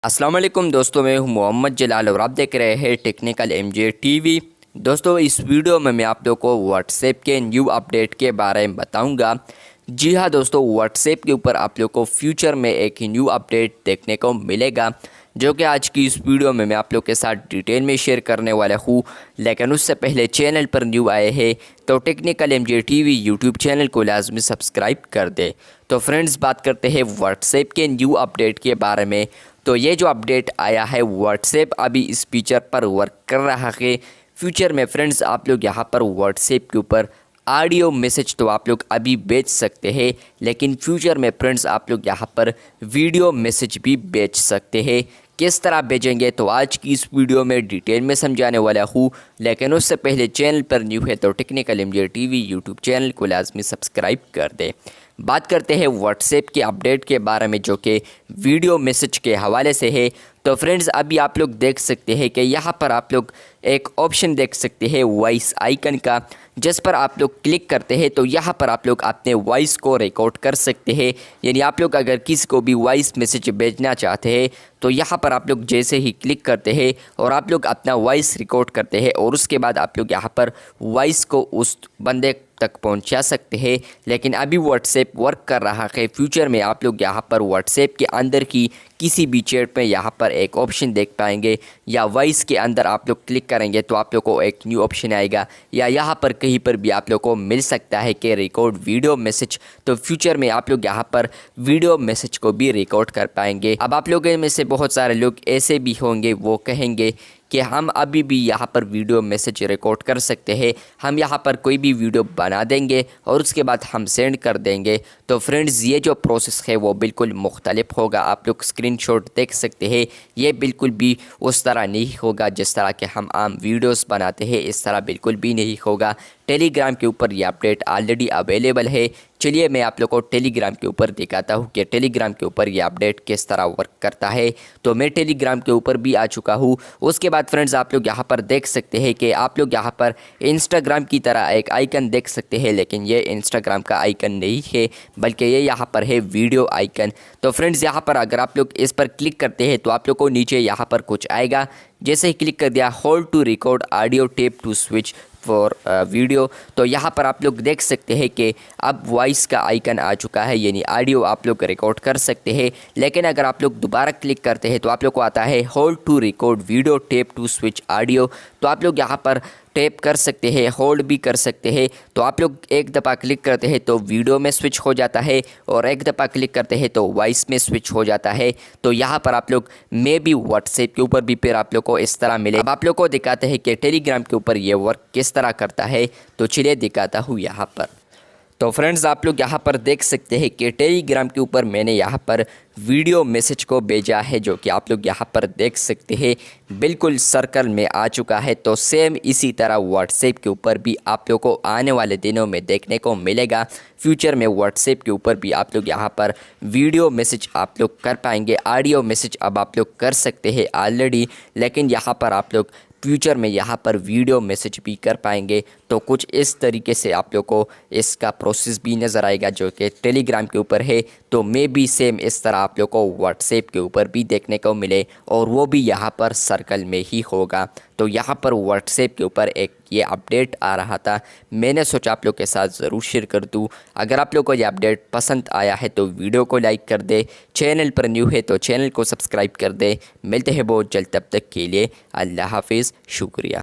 अस्सलाम वालेकुम दोस्तों, मैं हूं मोहम्मद जलाल और आप देख रहे हैं टेक्निकल एमजे टीवी। दोस्तों, इस वीडियो में मैं आप लोगों को व्हाट्सएप के न्यू अपडेट के बारे में बताऊंगा। जी हां दोस्तों, व्हाट्सएप के ऊपर आप लोग को फ्यूचर में एक न्यू अपडेट देखने को मिलेगा, जो कि आज की इस वीडियो में मैं आप लोग के साथ डिटेल में शेयर करने वाला हूँ। लेकिन उससे पहले चैनल पर न्यू आए हैं तो technical MJ TV YouTube channel को लाजमी सब्सक्राइब कर दे। तो फ्रेंड्स, बात करते हैं व्हाट्सएप के न्यू अपडेट के बारे में। तो ये जो अपडेट आया है, व्हाट्सएप अभी इस फीचर पर वर्क कर रहा है। फ्यूचर में फ्रेंड्स आप लोग यहाँ पर व्हाट्सएप के ऊपर ऑडियो मैसेज तो आप लोग अभी भेज सकते हैं, लेकिन फ्यूचर में फ्रेंड्स आप लोग यहाँ पर वीडियो मैसेज भी भेज सकते हैं। किस तरह भेजेंगे तो आज की इस वीडियो में डिटेल में समझाने वाला हूँ। लेकिन उससे पहले चैनल पर न्यू है तो technical MJ TV YouTube channel को लाजमी सब्सक्राइब कर दे। बात करते हैं व्हाट्सएप के अपडेट के बारे में, जो कि वीडियो मैसेज के हवाले से है। तो फ्रेंड्स, अभी आप लोग देख सकते हैं कि यहाँ पर आप लोग एक ऑप्शन देख सकते हैं वॉइस आइकन का, जिस पर आप लोग क्लिक करते हैं तो यहाँ पर आप लोग अपने वॉइस को रिकॉर्ड कर सकते हैं। यानी आप लोग अगर किसी को भी वॉइस मैसेज भेजना चाहते हैं तो यहाँ पर आप लोग जैसे ही क्लिक करते हैं और आप लोग अपना वॉइस रिकॉर्ड करते हैं और उसके बाद आप लोग यहाँ पर वॉइस को उस बंदे तक पहुंचा सकते हैं। लेकिन अभी व्हाट्सएप वर्क कर रहा है। फ्यूचर में आप लोग यहाँ पर व्हाट्सएप के अंदर की किसी भी चैट में यहाँ पर एक ऑप्शन देख पाएंगे, या वॉइस के अंदर आप लोग क्लिक करेंगे तो आप लोग को एक न्यू ऑप्शन आएगा, या यहाँ पर कहीं पर भी आप लोग को मिल सकता है कि रिकॉर्ड वीडियो मैसेज। तो फ्यूचर में आप लोग यहाँ पर वीडियो मैसेज को भी रिकॉर्ड कर पाएंगे। अब आप लोगों में से बहुत सारे लोग ऐसे भी होंगे, वो कहेंगे कि हम अभी भी यहाँ पर वीडियो मैसेज रिकॉर्ड कर सकते हैं, हम यहाँ पर कोई भी वीडियो बना देंगे और उसके बाद हम सेंड कर देंगे। तो फ्रेंड्स, ये जो प्रोसेस है वो बिल्कुल मुख्तलिफ होगा। आप लोग स्क्रीनशॉट देख सकते हैं, ये बिल्कुल भी उस तरह नहीं होगा जिस तरह के हम आम वीडियोस बनाते हैं, इस तरह बिल्कुल भी नहीं होगा। टेलीग्राम के ऊपर ये अपडेट ऑलरेडी अवेलेबल है। चलिए मैं आप लोग को टेलीग्राम के ऊपर दिखाता हूँ कि टेलीग्राम के ऊपर ये अपडेट किस तरह वर्क करता है। तो मैं टेलीग्राम के ऊपर भी आ चुका हूँ। उसके बाद फ्रेंड्स आप लोग यहाँ पर देख सकते हैं कि आप लोग यहाँ पर इंस्टाग्राम की तरह एक आइकन देख सकते हैं, लेकिन ये इंस्टाग्राम का आइकन नहीं है, बल्कि ये यहाँ पर है वीडियो आइकन। तो फ्रेंड्स, यहाँ पर अगर आप लोग इस पर क्लिक करते हैं तो आप लोग को नीचे यहाँ पर कुछ आएगा। जैसे ही क्लिक कर दिया, hold to record audio tap to switch for video, तो यहाँ पर आप लोग देख सकते हैं कि अब वॉइस का आइकन आ चुका है, यानी ऑडियो आप लोग रिकॉर्ड कर सकते हैं। लेकिन अगर आप लोग दोबारा क्लिक करते हैं तो आप लोग को आता है hold to record video tap to switch audio. तो आप लोग यहाँ पर टैप कर सकते हैं, होल्ड भी कर सकते हैं। तो आप लोग एक दफ़ा क्लिक करते हैं तो वीडियो में स्विच हो जाता है, और एक दफ़ा क्लिक करते हैं तो वॉइस में स्विच हो जाता है। तो यहाँ पर आप लोग मे भी व्हाट्सएप के ऊपर भी फिर आप लोग को इस तरह मिले। अब आप लोग को दिखाते हैं कि टेलीग्राम के ऊपर ये वर्क किस तरह करता है। तो चलिए दिखाता हूँ यहाँ पर। तो फ्रेंड्स, आप लोग यहाँ पर देख सकते हैं कि टेलीग्राम के ऊपर मैंने यहाँ पर वीडियो मैसेज को भेजा है, जो कि आप लोग यहाँ पर देख सकते हैं बिल्कुल सर्कल में आ चुका है। तो सेम इसी तरह व्हाट्सएप के ऊपर भी आप लोग को आने वाले दिनों में देखने को मिलेगा। फ्यूचर में व्हाट्सएप के ऊपर भी आप लोग यहाँ पर वीडियो मैसेज आप लोग कर पाएंगे। ऑडियो मैसेज अब आप लोग कर सकते हैं ऑलरेडी, लेकिन यहाँ पर आप लोग फ्यूचर में यहाँ पर वीडियो मैसेज भी कर पाएंगे। तो कुछ इस तरीके से आप लोग को इसका प्रोसेस भी नज़र आएगा, जो कि टेलीग्राम के ऊपर है। तो मे भी सेम इस तरह आप लोग को व्हाट्सएप के ऊपर भी देखने को मिले, और वो भी यहाँ पर सर्कल में ही होगा। तो यहाँ पर व्हाट्सएप के ऊपर एक ये अपडेट आ रहा था, मैंने सोचा आप लोग के साथ ज़रूर शेयर कर दूँ। अगर आप लोग को ये अपडेट पसंद आया है तो वीडियो को लाइक कर दे, चैनल पर न्यू है तो चैनल को सब्सक्राइब कर दे। मिलते हैं बहुत जल्द, तब तक के लिए अल्लाह हाफिज़, शुक्रिया।